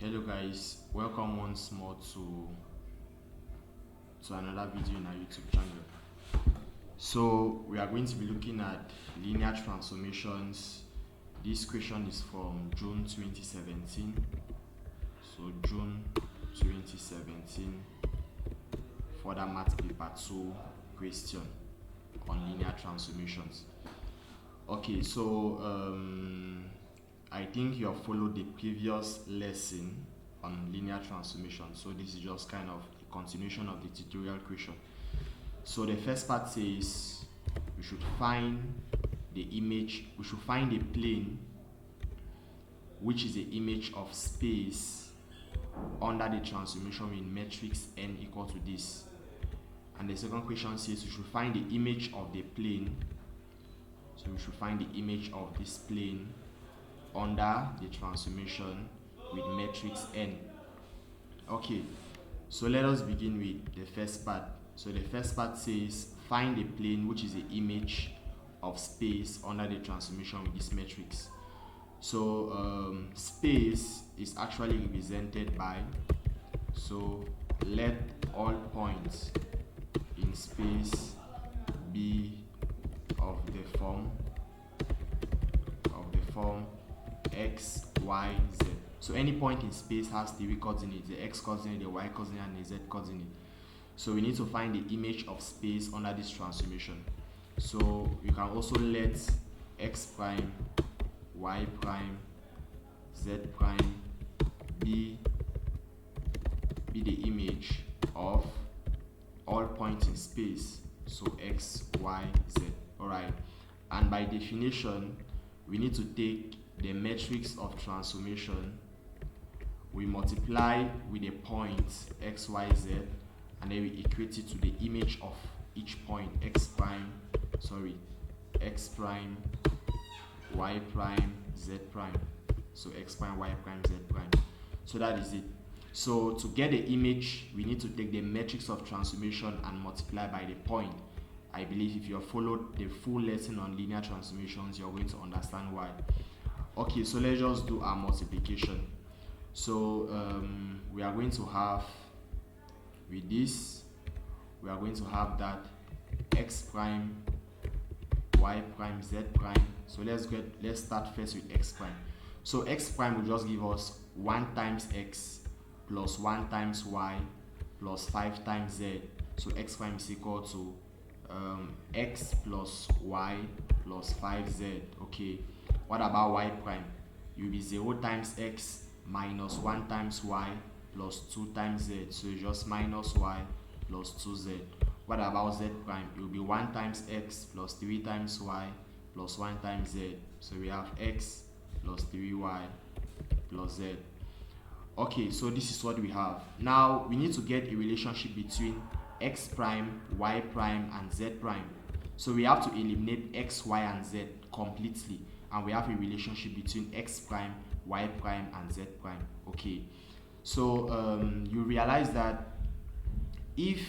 Hello guys, welcome once more to another video in our YouTube channel. So we are going to be looking at linear transformations. This question is from June 2017. So June 2017 for the math paper 2 question on linear transformations. Okay, so I think you have followed the previous lesson on linear transformation, so this is just kind of a continuation of the tutorial question. So the first part says we should find the plane which is the image of space under the transformation with matrix n equal to this. And the second question says we should find the image of the plane. So we should find the image of this plane under the transformation with matrix n. Okay, so let us begin with the first part. So the first part says find a plane which is the image of space under the transformation with this matrix. So space is actually represented by, so let all points in space be of the form x, y, z. So any point in space has three coordinates: the x coordinate, the y coordinate, and the z coordinate. So we need to find the image of space under this transformation. So you can also let x prime, y prime, z prime be the image of all points in space, so x, y, z. Alright, and by definition we need to take the matrix of transformation, we multiply with a point x, y, z, and then we equate it to the image of each point: x prime, y prime, z prime. So x prime, y prime, z prime. So that is it. So to get the image, we need to take the matrix of transformation and multiply by the point. I believe if you have followed the full lesson on linear transformations, you're going to understand why. Okay, so let's just do our multiplication. So we are going to have, with this, we are going to have that x prime, y prime, z prime. So let's start first with x prime. So x prime will just give us 1 times x plus 1 times y plus 5 times z. So x prime is equal to x plus y plus 5z. Okay, what about y prime? It will be 0 times x minus 1 times y plus 2 times z. So it's just minus y plus 2z. What about z prime? It will be 1 times x plus 3 times y plus 1 times z. So we have x plus 3y plus z. Okay, so this is what we have. Now we need to get a relationship between x prime, y prime, and z prime. So we have to eliminate x, y, and z completely, and we have a relationship between x prime, y prime, and z prime. Okay, so you realize that if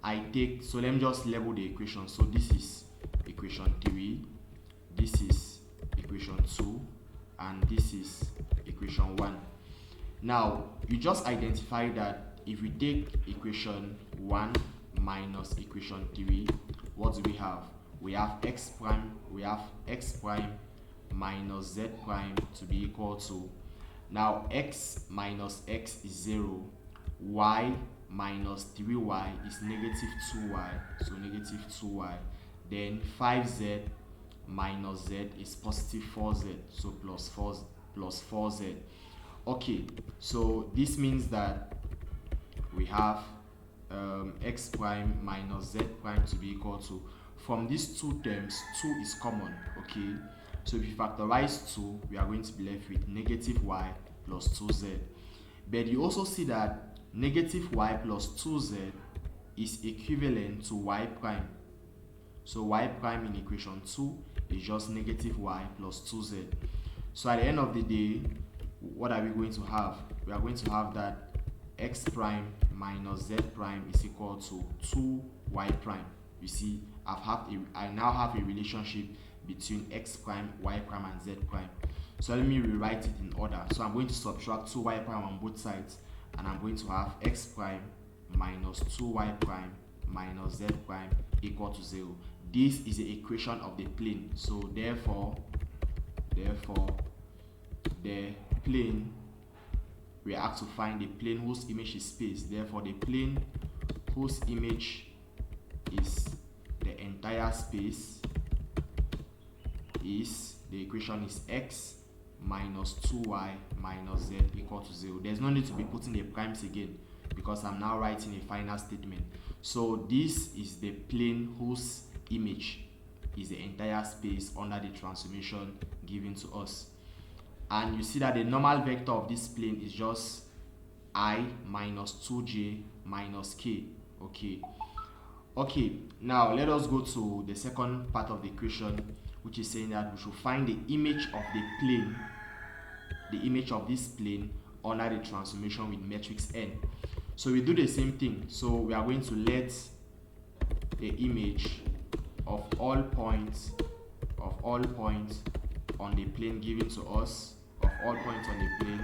I take, so let me just level the equation. So this is equation 3, this is equation 2, and this is equation 1. Now you just identify that if we take equation 1 minus equation 3, what do we have? We have x prime minus z prime to be equal to, now x minus x is 0, y minus 3y is negative 2y, so negative 2y, then 5z minus z is positive 4z, so plus 4z. Okay, so this means that we have x prime minus z prime to be equal to, from these two terms 2 is common. Okay, so if you factorize 2, we are going to be left with negative y plus 2z. But you also see that negative y plus 2z is equivalent to y prime. So y prime in equation 2 is just negative y plus 2z. So at the end of the day, what are we going to have? We are going to have that x prime minus z prime is equal to 2y prime. You see, I now have a relationship between x prime, y prime, and z prime. So let me rewrite it in order. So I'm going to subtract 2y prime on both sides, and I'm going to have x prime minus 2y prime minus z prime equal to 0. This is the equation of the plane. So therefore the plane, we have to find the plane whose image is space. Therefore the plane whose image is the entire space is, the equation is x minus 2y minus z equal to 0. There's no need to be putting the primes again because I'm now writing a final statement. So this is the plane whose image is the entire space under the transformation given to us. And you see that the normal vector of this plane is just I minus 2j minus k. Okay, now let us go to the second part of the equation, which is saying that we should find the image of the plane, the image of this plane under the transformation with matrix n. So we do the same thing. So we are going to let the image of all points on the plane given to us, of all points on the plane,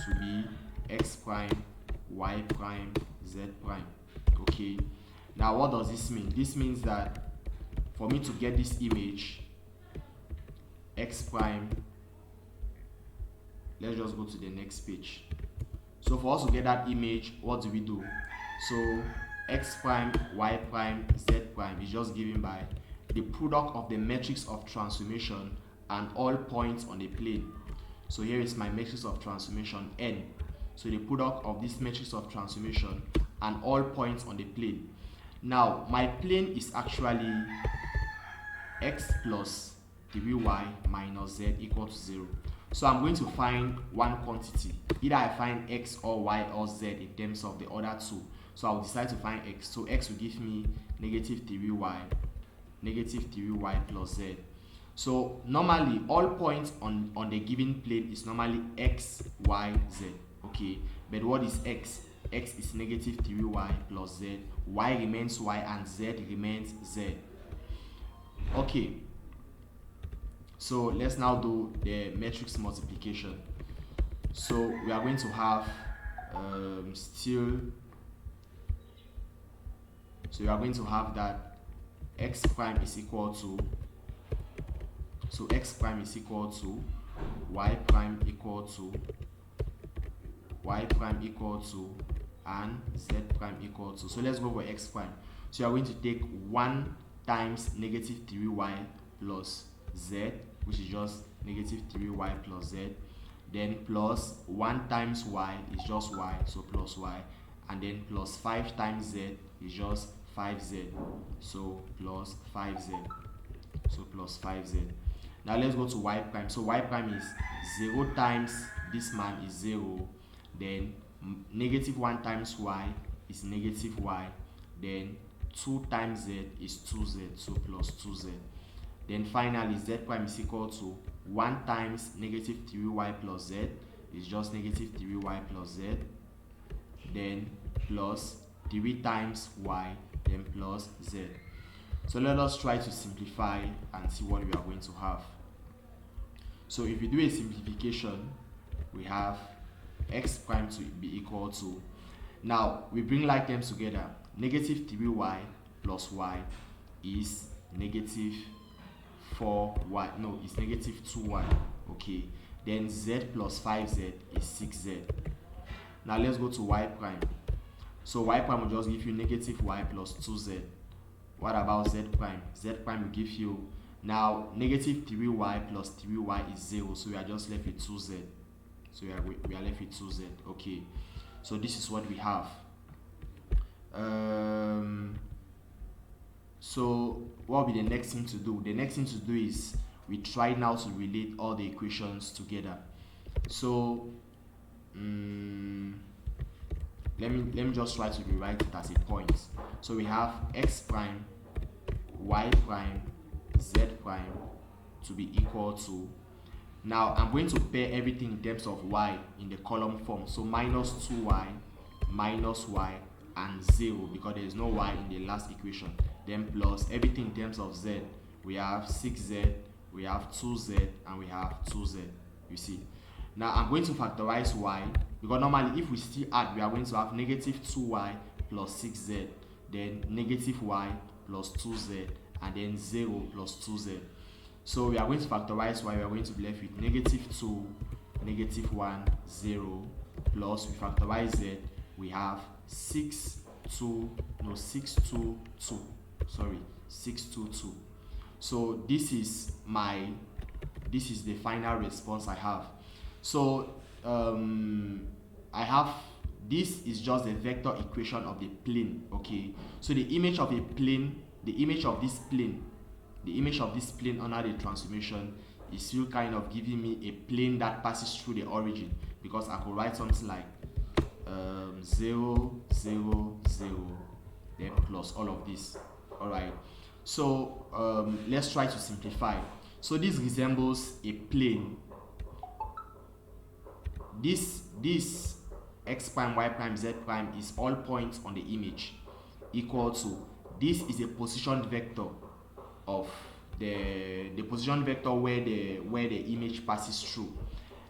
to be x prime, y prime, z prime. Okay, now what does this mean? This means that for me to get this image x prime, let's just go to the next page. So for us to get that image, what do we do? So x prime, y prime, z prime is just given by the product of the matrix of transformation and all points on the plane. So here is my matrix of transformation n. So the product of this matrix of transformation and all points on the plane. Now my plane is actually x plus 3y minus z equal to 0. So I'm going to find one quantity. Either I find x or y or z in terms of the other two. So I'll decide to find x. So x will give me negative 3y plus z. So normally all points on the given plane is normally x, y, z. Okay, but what is x? X is negative 3y plus z. Y remains y and z remains z. Okay, so let's now do the matrix multiplication. So we are going to have so we are going to have that x prime is equal to, so x prime is equal to y prime equal to and z prime equal to. So let's go for x prime. So you are going to take 1 times negative 3y plus z, which is just negative 3y plus z, then plus 1 times y is just y, so plus y, and then plus 5 times z is just 5z, so plus 5z, so plus 5z. Now let's go to y prime. So y prime is 0 times this man is 0, then negative 1 times y is negative y, then 2 times z is 2z, so plus 2z. Then finally z prime is equal to 1 times negative 3y plus z is just negative 3y plus z, then plus 3 times y, then plus z. So let us try to simplify and see what we are going to have. So if we do a simplification, we have x prime to be equal to, now we bring like terms together, negative 3y plus y is negative 4y, no, it's negative 2y. Okay, then z plus 5z is 6z. Now let's go to y prime. So y prime will just give you negative y plus 2z. What about z prime? Z prime will give you, now negative 3y plus 3y is 0, so we are just left with 2z. So we are left with 2z. Okay, so this is what we have. So what will be the next thing to do? The next thing to do is we try now to relate all the equations together. So let me just try to rewrite it as a point. So we have x prime, y prime, z prime to be equal to, now I'm going to pair everything in terms of y in the column form. So minus 2y, minus y, and 0 because there is no y in the last equation. Then plus everything in terms of z. We have 6z, we have 2z, and we have 2z. You see. Now I'm going to factorize y, because normally if we still add, we are going to have negative 2y plus 6z, then negative y plus 2z, and then 0 plus 2z. So we are going to factorize y. We are going to be left with negative 2, negative 1, 0, plus we factorize z, we have 622. Sorry, 622. So this is the final response I have. So I have, this is just the vector equation of the plane. Okay, so the image of a plane, the image of this plane under the transformation is still kind of giving me a plane that passes through the origin, because I could write something like 0, 0, 0, then plus all of this. All right, so let's try to simplify. So this resembles a plane. This x prime, y prime, z prime is all points on the image, equal to, this is a position vector of the position vector where the image passes through.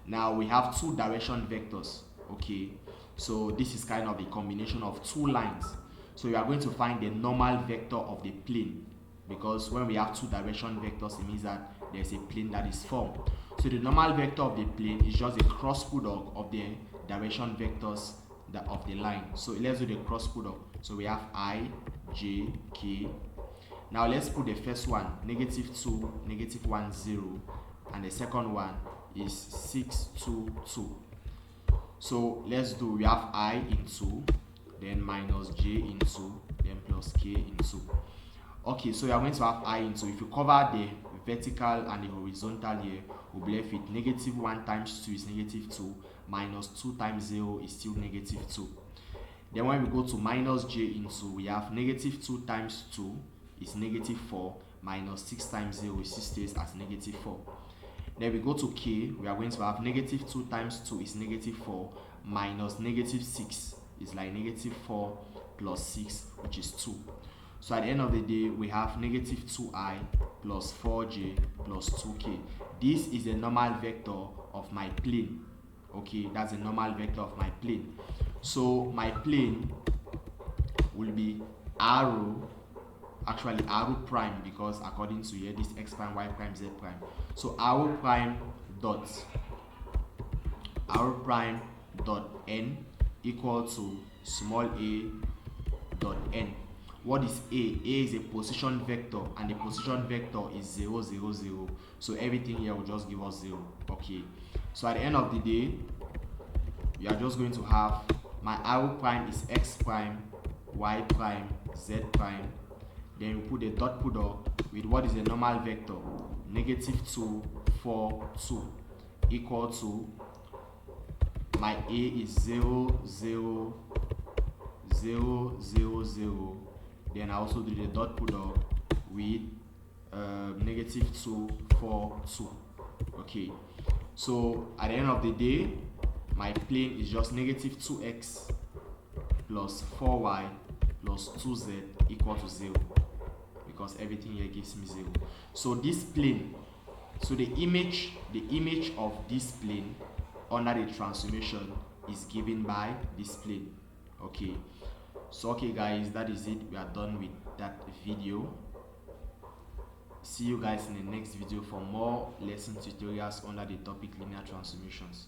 Now we have two direction vectors. Okay, so this is kind of a combination of two lines. So we are going to find the normal vector of the plane, because when we have two direction vectors, it means that there's a plane that is formed. So the normal vector of the plane is just a cross product of the direction vectors of the line. So let's do the cross product. So we have I, j, k. Now let's put the first one, negative 2, negative 1, 0, and the second one is 6, 2, 2. So let's do, we have I into, then minus j into, then plus k into. Okay, so we are going to have I into, if you cover the vertical and the horizontal here, we'll be left with negative 1 times 2 is negative 2, minus 2 times 0 is still negative 2. Then when we go to minus j into, we have negative 2 times 2 is negative 4, minus 6 times 0 is still stays as negative 4. Then we go to k, we are going to have negative 2 times 2 is negative 4, minus negative 6 is like negative 4 plus 6, which is 2. So at the end of the day, we have negative 2i plus 4j plus 2k. This is a normal vector of my plane. Okay, that's a normal vector of my plane. So my plane will be arrow prime, because according to here, this x prime, y prime, z prime. So arrow prime dot n equal to small a dot n. What is a? A is a position vector, and the position vector is 0, 0, 0. So everything here will just give us 0. Okay, so at the end of the day, we are just going to have my arrow prime is x prime, y prime, z prime. Then we put the dot product with what is a normal vector, negative 2, 4, 2, equal to, my a is 0, 0, 0, 0, 0. Then I also do the dot product with negative 2, 4, 2. Okay, so at the end of the day, my plane is just negative 2x plus 4y plus 2z equal to 0, because everything here gives me 0. So this plane, so the image of this plane under the transformation is given by this plane. Okay, so okay guys, that is it. We are done with that video. See you guys in the next video for more lesson tutorials under the topic linear transformations.